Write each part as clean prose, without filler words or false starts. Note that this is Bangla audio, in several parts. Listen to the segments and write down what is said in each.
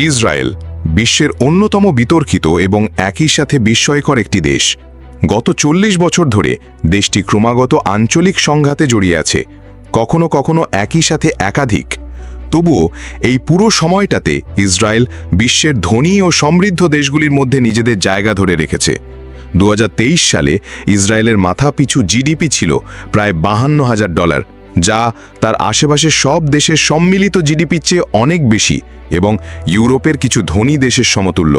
ইসরায়েল বিশ্বের অন্যতম বিতর্কিত এবং একই সাথে বিস্ময়কর একটি দেশ। গত ৪০ বছর ধরে দেশটি ক্রমাগত আঞ্চলিক সংঘাতে জড়িয়ে আছে, কখনো কখনো একই সাথে একাধিক। তবুও এই পুরো সময়টাতে ইসরায়েল বিশ্বের ধনী ও সমৃদ্ধ দেশগুলির মধ্যে নিজেদের জায়গা ধরে রেখেছে। ২০২৩ সালে ইসরায়েলের মাথাপিছু জিডিপি ছিল প্রায় $৫২,০০০, যা তার আশেপাশের সব দেশের সম্মিলিত জিডিপির চেয়ে অনেক বেশি এবং ইউরোপের কিছু ধনী দেশের সমতুল্য।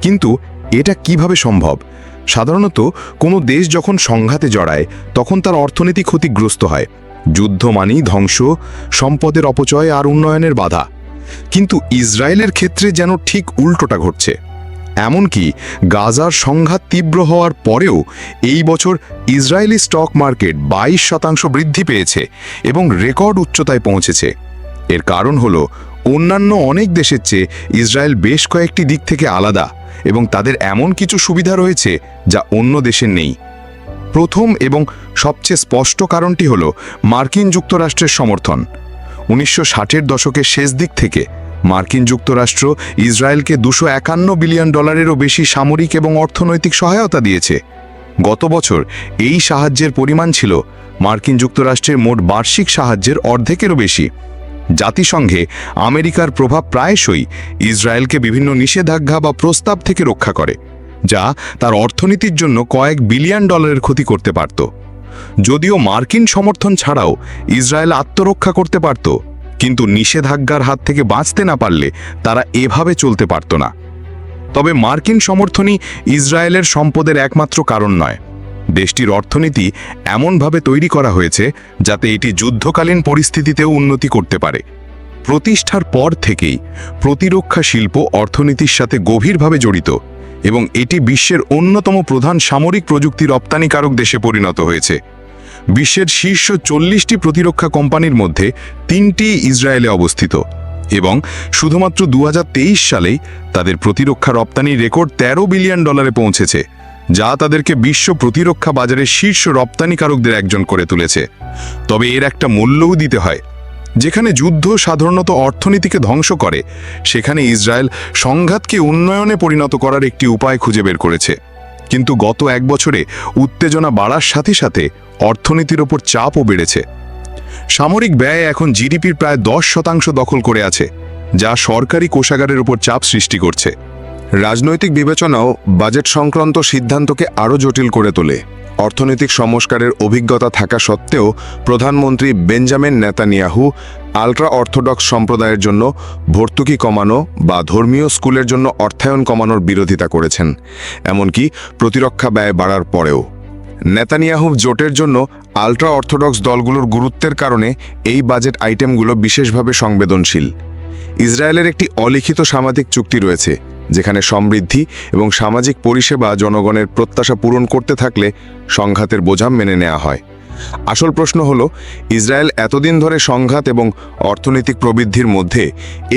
কিন্তু এটা কিভাবে সম্ভব? সাধারণত কোনো দেশ যখন সংঘাতে জড়ায় তখন তার অর্থনীতি ক্ষতিগ্রস্ত হয়। যুদ্ধ মানেই ধ্বংস, সম্পদের অপচয় আর উন্নয়নের বাধা। কিন্তু ইসরায়েলের ক্ষেত্রে যেন ঠিক উল্টোটা ঘটছে। এমনকি গাজার সংঘাত তীব্র হওয়ার পরেও এই বছর ইসরায়েলি স্টক মার্কেট 22% বৃদ্ধি পেয়েছে এবং রেকর্ড উচ্চতায় পৌঁছেছে। এর কারণ হলো অন্যান্য অনেক দেশের চেয়ে ইসরায়েল বেশ কয়েকটি দিক থেকে আলাদা এবং তাদের এমন কিছু সুবিধা রয়েছে যা অন্য দেশের নেই। প্রথম এবং সবচেয়ে স্পষ্ট কারণটি হলো মার্কিন যুক্তরাষ্ট্রের সমর্থন। 1960-এর দশকের শেষ দিক থেকে মার্কিন যুক্তরাষ্ট্র ইসরায়েলকে $251 বিলিয়নেরও বেশি সামরিক এবং অর্থনৈতিক সহায়তা দিয়েছে। গত বছর এই সাহায্যের পরিমাণ ছিল মার্কিন যুক্তরাষ্ট্রের মোট বার্ষিক সাহায্যের অর্ধেকেরও বেশি। জাতিসংঘে আমেরিকার প্রভাব প্রায়শই ইসরায়েলকে বিভিন্ন নিষেধাজ্ঞা বা প্রস্তাব থেকে রক্ষা করে, যা তার অর্থনীতির জন্য কয়েক বিলিয়ন ডলারের ক্ষতি করতে পারত। যদিও মার্কিন সমর্থন ছাড়াও ইসরায়েল আত্মরক্ষা করতে পারত, কিন্তু নিষেধাজ্ঞার হাত থেকে বাঁচতে না পারলে তারা এভাবে চলতে পারত না। তবে মার্কিন সমর্থনই ইসরায়েলের সম্পদের একমাত্র কারণ নয়। দেশটির অর্থনীতি এমনভাবে তৈরি করা হয়েছে যাতে এটি যুদ্ধকালীন পরিস্থিতিতেও উন্নতি করতে পারে। প্রতিষ্ঠার পর থেকেই প্রতিরক্ষা শিল্প অর্থনীতির সাথে গভীরভাবে জড়িত এবং এটি বিশ্বের অন্যতম প্রধান সামরিক প্রযুক্তি রপ্তানিকারক দেশে পরিণত হয়েছে। বিশ্বের শীর্ষ 40টি প্রতিরক্ষা কোম্পানির মধ্যে 3টি ইসরায়েলে অবস্থিত এবং শুধুমাত্র 2023 সালেই তাদের প্রতিরক্ষা রপ্তানি রেকর্ড $13 বিলিয়ন পৌঁছেছে, যা তাদেরকে বিশ্ব প্রতিরক্ষা বাজারের শীর্ষ রপ্তানিকারকদের একজন করে তুলেছে। তবে এর একটা মূল্যও দিতে হয়। যেখানে যুদ্ধ সাধারণত অর্থনীতিকে ধ্বংস করে, সেখানে ইসরায়েল সংঘাতকে উন্নয়নে পরিণত করার একটি উপায় খুঁজে বের করেছে। কিন্তু গত এক বছরে উত্তেজনা বাড়ার সাথে সাথে অর্থনীতির ওপর চাপও বেড়েছে। সামরিক ব্যয় এখন জিডিপির প্রায় 10% দখল করে আছে, যা সরকারি কোষাগারের উপর চাপ সৃষ্টি করছে। রাজনৈতিক বিবেচনাও বাজেট সংক্রান্ত সিদ্ধান্তকে আরও জটিল করে তোলে। অর্থনৈতিক সংস্কারের অভিজ্ঞতা থাকা সত্ত্বেও প্রধানমন্ত্রী বেঞ্জামিন নেতানিয়াহু আল্ট্রা অর্থোডক্স সম্প্রদায়ের জন্য ভর্তুকি কমানো বা ধর্মীয় স্কুলের জন্য অর্থায়ন কমানোর বিরোধিতা করেছেন, এমনকি প্রতিরক্ষা ব্যয় বাড়ার পরেও। নেতানিয়াহু জোটের জন্য আল্ট্রা অর্থোডক্স দলগুলোর গুরুত্বের কারণে এই বাজেট আইটেমগুলো বিশেষভাবে সংবেদনশীল। ইসরায়েলের একটি অলিখিত সামাজিক চুক্তি রয়েছে, যেখানে সমৃদ্ধি এবং সামাজিক পরিষেবা জনগণের প্রত্যাশা পূরণ করতে থাকলে সংঘাতের বোঝা মেনে নেওয়া হয়। আসল প্রশ্ন হলো, ইসরায়েল এতদিন ধরে সংঘাত এবং অর্থনৈতিক প্রবৃদ্ধির মধ্যে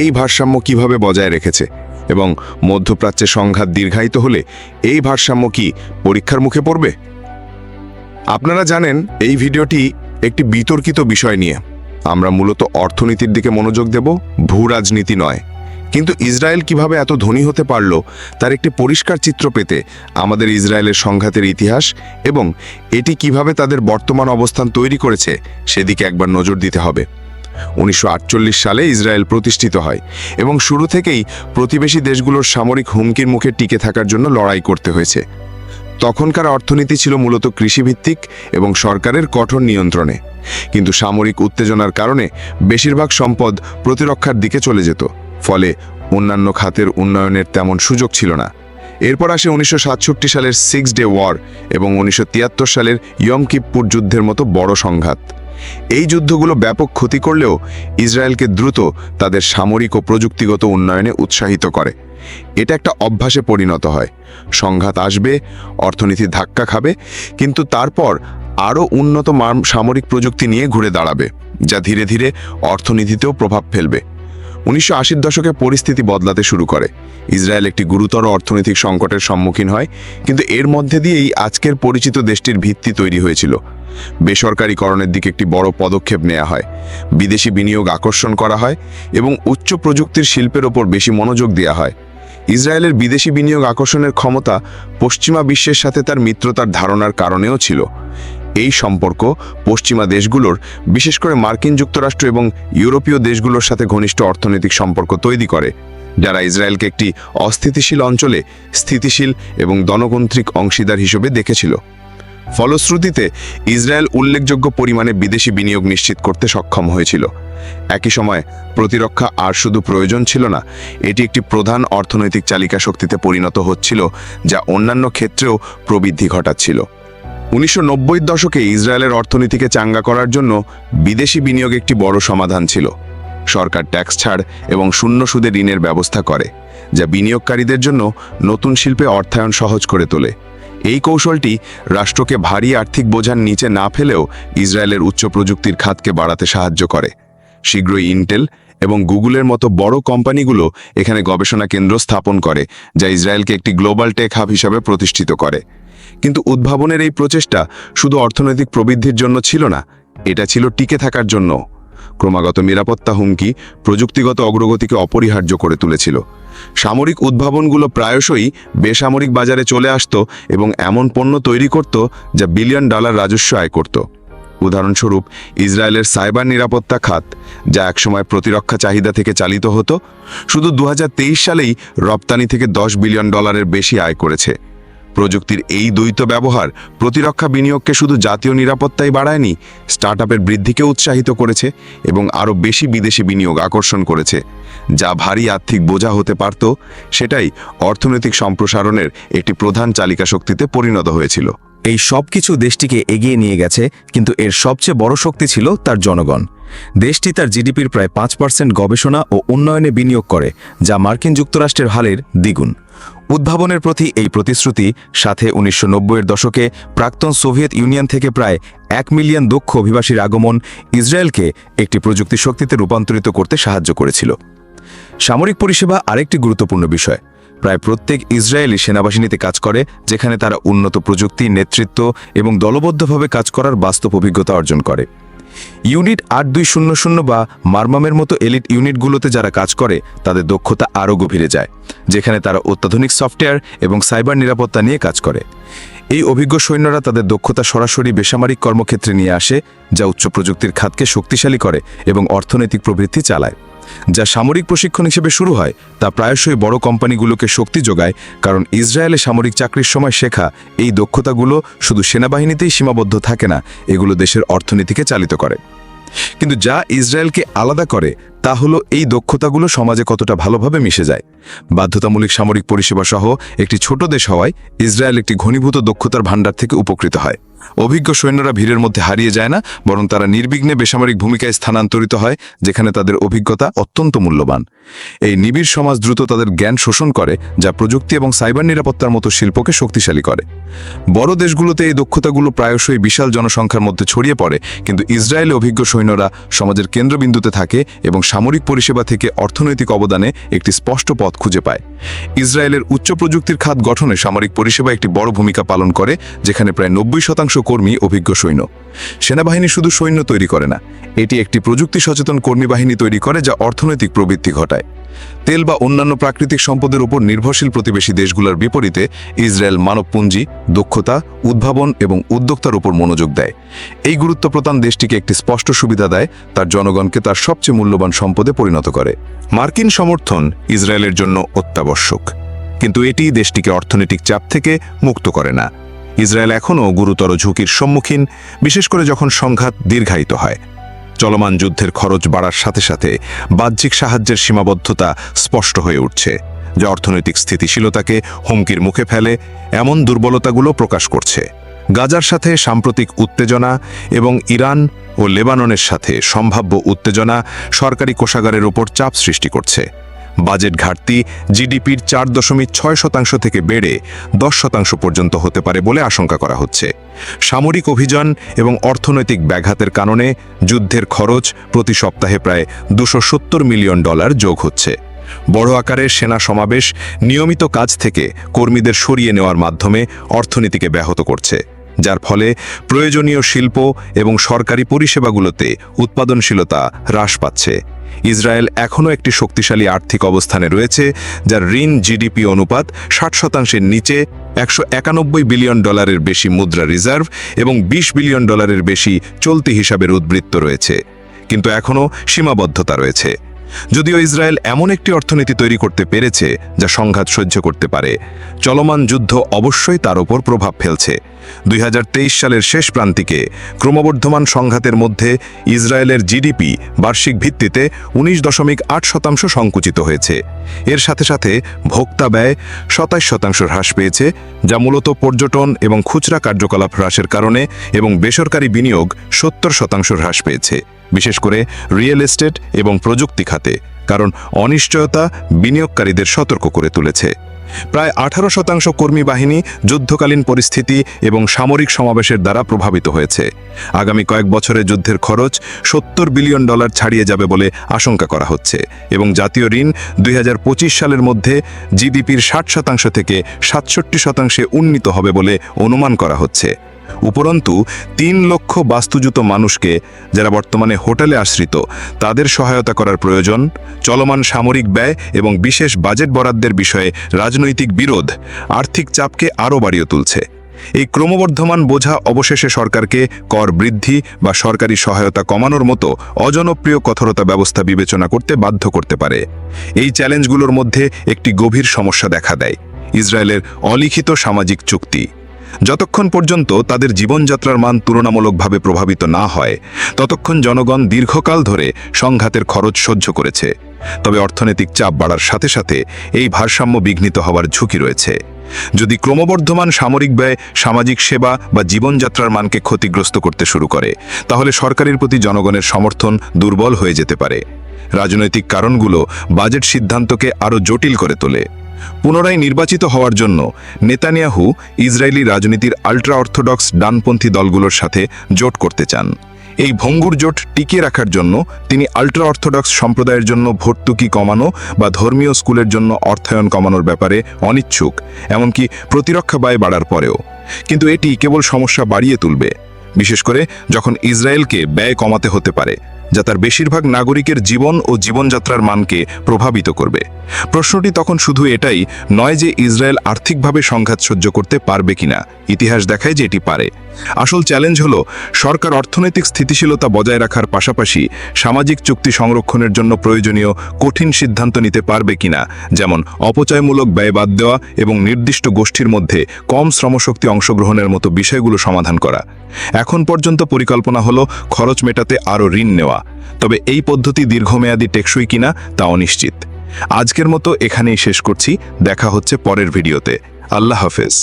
এই ভারসাম্য কিভাবে বজায় রেখেছে, এবং মধ্যপ্রাচ্যে সংঘাত দীর্ঘায়িত হলে এই ভারসাম্য কি পরীক্ষার মুখে পড়বে? আপনারা জানেন, এই ভিডিওটি একটি বিতর্কিত বিষয় নিয়ে। আমরা মূলত অর্থনীতির দিকে মনোযোগ দেব, ভূ রাজনীতি নয়। কিন্তু ইসরায়েল কিভাবে এত ধনী হতে পারল তার একটি পরিষ্কার চিত্র পেতে আমাদের ইসরায়েলের সংঘাতের ইতিহাস এবং এটি কিভাবে তাদের বর্তমান অবস্থান তৈরি করেছে সেদিকে একবার নজর দিতে হবে। 1948 সালে ইসরায়েল প্রতিষ্ঠিত হয় এবং শুরু থেকেই প্রতিবেশী দেশগুলোর সামরিক হুমকির মুখে টিকে থাকার জন্য লড়াই করতে হয়েছে। তখনকার অর্থনীতি ছিল মূলত কৃষিভিত্তিক এবং সরকারের কঠোর নিয়ন্ত্রণে, কিন্তু সামরিক উত্তেজনার কারণে বেশিরভাগ সম্পদ প্রতিরক্ষার দিকে চলে যেত, ফলে অন্যান্য খাতের উন্নয়নের তেমন সুযোগ ছিল না। এরপর আসে 1967 সালের 6 ডে ওয়ার এবং 1973 সালের ইয়ম কিপ্পুর যুদ্ধের মতো বড় সংঘাত। এই যুদ্ধগুলো ব্যাপক ক্ষতি করলেও ইসরায়েলকে দ্রুত তাদের সামরিক ও প্রযুক্তিগত উন্নয়নে উৎসাহিত করে। এটা একটা অভ্যাসে পরিণত হয়। সংঘাত আসবে, অর্থনীতি ধাক্কা খাবে, কিন্তু তারপর আরও উন্নত সামরিক প্রযুক্তি নিয়ে ঘুরে দাঁড়াবে, যা ধীরে ধীরে অর্থনীতিতেও প্রভাব ফেলবে। 1980 দশকে পরিস্থিতি বদলাতে শুরু করে। ইসরায়েল একটি গুরুতর অর্থনৈতিক সংকটের সম্মুখীন হয়, কিন্তু এর মধ্যে দিয়েই আজকের পরিচিত দেশটির ভিত্তি তৈরি হয়েছিল। বেসরকারীকরণের দিকে একটি বড় পদক্ষেপ নেওয়া হয়, বিদেশি বিনিয়োগ আকর্ষণ করা হয় এবং উচ্চ প্রযুক্তির শিল্পের ওপর বেশি মনোযোগ দেওয়া হয়। ইসরায়েলের বিদেশি বিনিয়োগ আকর্ষণের ক্ষমতা পশ্চিমা বিশ্বের সাথে তার মিত্রতার ধারণার কারণেও ছিল। এই সম্পর্ক পশ্চিমা দেশগুলোর, বিশেষ করে মার্কিন যুক্তরাষ্ট্র এবং ইউরোপীয় দেশগুলোর সাথে ঘনিষ্ঠ অর্থনৈতিক সম্পর্ক তৈরি করে, যারা ইসরায়েলকে একটি অস্থিতিশীল অঞ্চলে স্থিতিশীল এবং গণতান্ত্রিক অংশীদার হিসেবে দেখেছিল। ফলশ্রুতিতে ইসরায়েল উল্লেখযোগ্য পরিমাণে বিদেশি বিনিয়োগ নিশ্চিত করতে সক্ষম হয়েছিল। একই সময় প্রতিরক্ষা আর শুধু প্রয়োজন ছিল না, এটি একটি প্রধান অর্থনৈতিক চালিকা শক্তিতে পরিণত হচ্ছিল, যা অন্যান্য ক্ষেত্রেও প্রবৃদ্ধি ঘটাচ্ছিল। 1990 দশকে ইসরায়েলের অর্থনীতিকে চাঙ্গা করার জন্য বিদেশি বিনিয়োগ একটি বড় সমাধান ছিল। সরকার ট্যাক্স ছাড় এবং শূন্য সুদে ঋণের ব্যবস্থা করে, যা বিনিয়োগকারীদের জন্য নতুন শিল্পে অর্থায়ন সহজ করে তোলে। এই কৌশলটি রাষ্ট্রকে ভারী আর্থিক বোঝার নিচে না ফেলেও ইসরায়েলের উচ্চ প্রযুক্তির খাতকে বাড়াতে সাহায্য করে। শীঘ্রই ইন্টেল এবং গুগলের মতো বড় কোম্পানিগুলো এখানে গবেষণা কেন্দ্র স্থাপন করে, যা ইসরায়েলকে একটি গ্লোবাল টেক হাব হিসাবে প্রতিষ্ঠিত করে। কিন্তু উদ্ভাবনের এই প্রচেষ্টা শুধু অর্থনৈতিক প্রবৃদ্ধির জন্য ছিল না, এটা ছিল টিকে থাকার জন্য। ক্রমাগত নিরাপত্তা হুমকি প্রযুক্তিগত অগ্রগতিকে অপরিহার্য করে তুলেছিল। সামরিক উদ্ভাবনগুলো প্রায়শই বেসামরিক বাজারে চলে আসতো এবং এমন পণ্য তৈরি করত যা বিলিয়ন ডলার রাজস্ব আয় করত। উদাহরণস্বরূপ ইসরায়েলের সাইবার নিরাপত্তা খাত, যা একসময় প্রতিরক্ষা চাহিদা থেকে চালিত হতো, শুধু 2023 সালেই রপ্তানি থেকে $10 বিলিয়ন বেশি আয় করেছে। প্রযুক্তির এই দ্বৈত ব্যবহার প্রতিরক্ষা বিনিয়োগকে শুধু জাতীয় নিরাপত্তাই বাড়ায়নি, স্টার্টআপের বৃদ্ধিকে উৎসাহিত করেছে এবং আরও বেশি বিদেশি বিনিয়োগ আকর্ষণ করেছে। যা ভারী আর্থিক বোঝা হতে পারত, সেটাই অর্থনৈতিক সম্প্রসারণের একটি প্রধান চালিকা শক্তিতে পরিণত হয়েছিল। এই সব কিছু দেশটিকে এগিয়ে নিয়ে গেছে, কিন্তু এর সবচেয়ে বড় শক্তি ছিল তার জনগণ। দেশটি তার জিডিপির প্রায় 5% গবেষণা ও উন্নয়নে বিনিয়োগ করে, যা মার্কিন যুক্তরাষ্ট্রের হারের দ্বিগুণ। উদ্ভাবনের প্রতি এই প্রতিশ্রুতি সাথে 1990-এর দশকে প্রাক্তন সোভিয়েত ইউনিয়ন থেকে প্রায় 1 মিলিয়ন দক্ষ অভিবাসীর আগমন ইসরায়েলকে একটি প্রযুক্তি শক্তিতে রূপান্তরিত করতে সাহায্য করেছিল। সামরিক পরিষেবা আরেকটি গুরুত্বপূর্ণ বিষয়। প্রায় প্রত্যেক ইসরায়েলি সেনাবাহিনীতে কাজ করে, যেখানে তারা উন্নত প্রযুক্তি, নেতৃত্ব এবং দলবদ্ধভাবে কাজ করার বাস্তব অভিজ্ঞতা অর্জন করে। ইউনিট 8200 বা মারমামের মতো এলিট ইউনিটগুলোতে যারা কাজ করে, তাদের দক্ষতা আরও গভীরে যায়, যেখানে তারা অত্যাধুনিক সফটওয়্যার এবং সাইবার নিরাপত্তা নিয়ে কাজ করে। এই অভিজ্ঞ সৈন্যরা তাদের দক্ষতা সরাসরি বেসামরিক কর্মক্ষেত্রে নিয়ে আসে, যা উচ্চ প্রযুক্তির খাতকে শক্তিশালী করে এবং অর্থনৈতিক প্রবৃদ্ধি চালায়। যা সামরিক প্রশিক্ষণ হিসেবে শুরু হয়, তা প্রায়শই বড় কোম্পানিগুলোকে শক্তি যোগায়, কারণ ইসরায়েলে সামরিক চাকরির সময় শেখা এই দক্ষতাগুলো শুধু সেনাবাহিনীতেই সীমাবদ্ধ থাকে না, এগুলো দেশের অর্থনীতিকে চালিত করে। কিন্তু যা ইসরায়েলকে আলাদা করে তা হলো এই দক্ষতাগুলো সমাজে কতটা ভালোভাবে মিশে যায়। বাধ্যতামূলক সামরিক পরিষেবা সহ একটি ছোট দেশ হওয়ায় ইসরায়েল একটি ঘনীভূত দক্ষতার ভাণ্ডার থেকে উপকৃত হয়। অভিজ্ঞ সৈন্যরা ভিড়ের মধ্যে হারিয়ে যায় না, বরং তারা নির্বিঘ্নে বেসামরিক ভূমিকায় স্থানান্তরিত হয়, যেখানে তাদের অভিজ্ঞতা অত্যন্ত মূল্যবান। এই নিবিড় সমাজ দ্রুত তাদের জ্ঞান শোষণ করে, যা প্রযুক্তি এবং সাইবার নিরাপত্তার মতো শিল্পকে শক্তিশালী করে। বড় দেশগুলোতে এই দক্ষতাগুলো প্রায়শই বিশাল জনসংখ্যার মধ্যে ছড়িয়ে পড়ে, কিন্তু ইসরায়েলে অভিজ্ঞ সৈন্যরা সমাজের কেন্দ্রবিন্দুতে থাকে এবং সামরিক পরিষেবা থেকে অর্থনৈতিক অবদানে একটি স্পষ্ট পথ খুঁজে পায়। ইসরায়েলের উচ্চ প্রযুক্তির খাত গঠনে সামরিক পরিষেবা একটি বড় ভূমিকা পালন করে, যেখানে প্রায় 90% কর্মী অভিজ্ঞ সৈন্য। সেনাবাহিনী শুধু সৈন্য তৈরি করে না, এটি একটি প্রযুক্তি সচেতন কর্মী বাহিনী তৈরি করে, যা অর্থনৈতিক প্রবৃদ্ধি ঘটায়। তেল বা অন্যান্য প্রাকৃতিক সম্পদের উপর নির্ভরশীল প্রতিবেশী দেশগুলোর বিপরীতে ইসরায়েল মানবপুঞ্জি, দক্ষতা, উদ্ভাবন এবং উদ্যোক্তার উপর মনোযোগ দেয়। এই গুরুত্ব প্রদান দেশটিকে একটি স্পষ্ট সুবিধা দেয়, তার জনগণকে তার সবচেয়ে মূল্যবান সম্পদে পরিণত করে। মার্কিন সমর্থন ইসরায়েলের জন্য অত্যাবশ্যক, কিন্তু এটি দেশটিকে অর্থনৈতিক চাপ থেকে মুক্ত করে না। ইসরায়েল এখনও গুরুতর ঝুঁকির সম্মুখীন, বিশেষ করে যখন সংঘাত দীর্ঘায়িত হয়। চলমান যুদ্ধের খরচ বাড়ার সাথে সাথে বাহ্যিক সাহায্যের সীমাবদ্ধতা স্পষ্ট হয়ে উঠছে, যা অর্থনৈতিক স্থিতিশীলতাকে হুমকির মুখে ফেলে। এমন দুর্বলতাগুলো প্রকাশ করছে গাজার সাথে সাম্প্রতিক উত্তেজনা এবং ইরান ও লেবাননের সাথে সম্ভাব্য উত্তেজনা সরকারি কোষাগারের ওপর চাপ সৃষ্টি করছে। বাজেট ঘাটতি জিডিপির 4.6% থেকে বেড়ে 10% পর্যন্ত হতে পারে বলে আশঙ্কা করা হচ্ছে। সামরিক অভিযান এবং অর্থনৈতিক ব্যাঘাতের কারণে যুদ্ধের খরচ প্রতি সপ্তাহে প্রায় $270 মিলিয়ন যোগ হচ্ছে। বড় আকারের সেনা সমাবেশ নিয়মিত কাজ থেকে কর্মীদের সরিয়ে নেওয়ার মাধ্যমে অর্থনীতিকে ব্যাহত করছে, যার ফলে প্রয়োজনীয় শিল্প এবং সরকারি পরিষেবাগুলোতে উৎপাদনশীলতা হ্রাস পাচ্ছে। ইসরায়েল এখনও একটি শক্তিশালী আর্থিক অবস্থানে রয়েছে, যার ঋণ জিডিপি অনুপাত 60%-এর নিচে, $191 বিলিয়ন বেশি মুদ্রা রিজার্ভ এবং $20 বিলিয়ন বেশি চলতি হিসাবের উদ্বৃত্ত রয়েছে। কিন্তু এখনও সীমাবদ্ধতা রয়েছে। যদিও ইসরায়েল এমন একটি অর্থনীতি তৈরি করতে পেরেছে যা সংঘাত সহ্য করতে পারে, চলমান যুদ্ধ অবশ্যই তার ওপর প্রভাব ফেলছে। 2023 সালের শেষ প্রান্তিকে ক্রমবর্ধমান সংঘাতের মধ্যে ইসরায়েলের জিডিপি বার্ষিক ভিত্তিতে 19.8% সংকুচিত হয়েছে। এর সাথে সাথে ভোক্তা ব্যয় 27% হ্রাস পেয়েছে, যা মূলত পর্যটন এবং খুচরা কার্যকলাপ হ্রাসের কারণে, এবং বেসরকারি বিনিয়োগ 70% হ্রাস পেয়েছে, বিশেষ করে রিয়েল এস্টেট এবং প্রযুক্তি খাতে, কারণ অনিশ্চয়তা বিনিয়োগকারীদের সতর্ক করে তুলেছে। প্রায় 18% কর্মী বাহিনী যুদ্ধকালীন পরিস্থিতি এবং সামরিক সমাবেশের দ্বারা প্রভাবিত হয়েছে। আগামী কয়েক বছরে যুদ্ধের খরচ $70 বিলিয়ন ছাড়িয়ে যাবে বলে আশঙ্কা করা হচ্ছে, এবং জাতীয় ঋণ 2025 সালের মধ্যে জিডিপির 60% থেকে 67%-এ উন্নীত হবে বলে অনুমান করা হচ্ছে। উপরন্তু 3 লক্ষ বাস্তুচ্যুত মানুষকে, যারা বর্তমানে হোটেলে আশ্রিত, তাদের সহায়তা করার প্রয়োজন। চলমান সামরিক ব্যয় এবং বিশেষ বাজেট বরাদ্দের বিষয়ে রাজনৈতিক বিরোধ আর্থিক চাপকে আরও বাড়িয়ে তুলছে। এই ক্রমবর্ধমান বোঝা অবশেষে সরকারকে কর বৃদ্ধি বা সরকারি সহায়তা কমানোর মতো অজনপ্রিয় কঠোরতা ব্যবস্থা বিবেচনা করতে বাধ্য করতে পারে। এই চ্যালেঞ্জগুলোর মধ্যে একটি গভীর সমস্যা দেখা দেয়: ইসরায়েলের অলিখিত সামাজিক চুক্তি। যতক্ষণ পর্যন্ত তাদের জীবনযাত্রার মান তুলনামূলকভাবে প্রভাবিত না হয়, ততক্ষণ জনগণ দীর্ঘকাল ধরে সংঘাতের খরচ সহ্য করেছে। তবে অর্থনৈতিক চাপ বাড়ার সাথে সাথে এই ভারসাম্য বিঘ্নিত হওয়ার ঝুঁকি রয়েছে। যদি ক্রমবর্ধমান সামরিক ব্যয় সামাজিক সেবা বা জীবনযাত্রার মানকে ক্ষতিগ্রস্ত করতে শুরু করে, তাহলে সরকারের প্রতি জনগণের সমর্থন দুর্বল হয়ে যেতে পারে। রাজনৈতিক কারণগুলো বাজেট সিদ্ধান্তকে আরও জটিল করে তোলে। পুনরায় নির্বাচিত হওয়ার জন্য নেতানিয়াহু ইসরায়েলি রাজনীতির আল্ট্রা অর্থোডক্স ডানপন্থী দলগুলোর সাথে জোট করতে চান। এই ভঙ্গুর জোট টিকিয়ে রাখার জন্য তিনি আল্ট্রা অর্থোডক্স সম্প্রদায়ের জন্য ভর্তুকি কমানো বা ধর্মীয় স্কুলের জন্য অর্থায়ন কমানোর ব্যাপারে অনিচ্ছুক, এমনকি প্রতিরক্ষা ব্যয় বাড়ার পরেও। কিন্তু এটি কেবল সমস্যা বাড়িয়ে তুলবে, বিশেষ করে যখন ইসরায়েলকে ব্যয় কমাতে হতে পারে, যা তার বেশিরভাগ নাগরিকের জীবন ও জীবনযাত্রার মানকে প্রভাবিত করবে। প্রশ্নটি তখন শুধু এটাই নয় যে ইসরায়েল আর্থিকভাবে সংঘাত সহ্য করতে পারবে কিনা। ইতিহাস দেখায় যে এটি পারে। আসল চ্যালেঞ্জ হলো সরকার অর্থনৈতিক স্থিতিশীলতা বজায় রাখার পাশাপাশি সামাজিক চুক্তি সংরক্ষণের জন্য প্রয়োজনীয় কঠিন সিদ্ধান্ত নিতে পারবে কিনা, যেমন অপচয়মূলক ব্যয় বাদ দেওয়া এবং নির্দিষ্ট গোষ্ঠীর মধ্যে কম শ্রমশক্তি অংশগ্রহণের মতো বিষয়গুলো সমাধান করা। এখন পর্যন্ত পরিকল্পনা হলো খরচ মেটাতে আরও ঋণ নেওয়া, তবে এই পদ্ধতি দীর্ঘমেয়াদী টেকসই কিনা তা অনিশ্চিত। আজকের মতো এখানেই শেষ করছি। দেখা হচ্ছে পরের ভিডিওতে। আল্লাহ হাফেজ।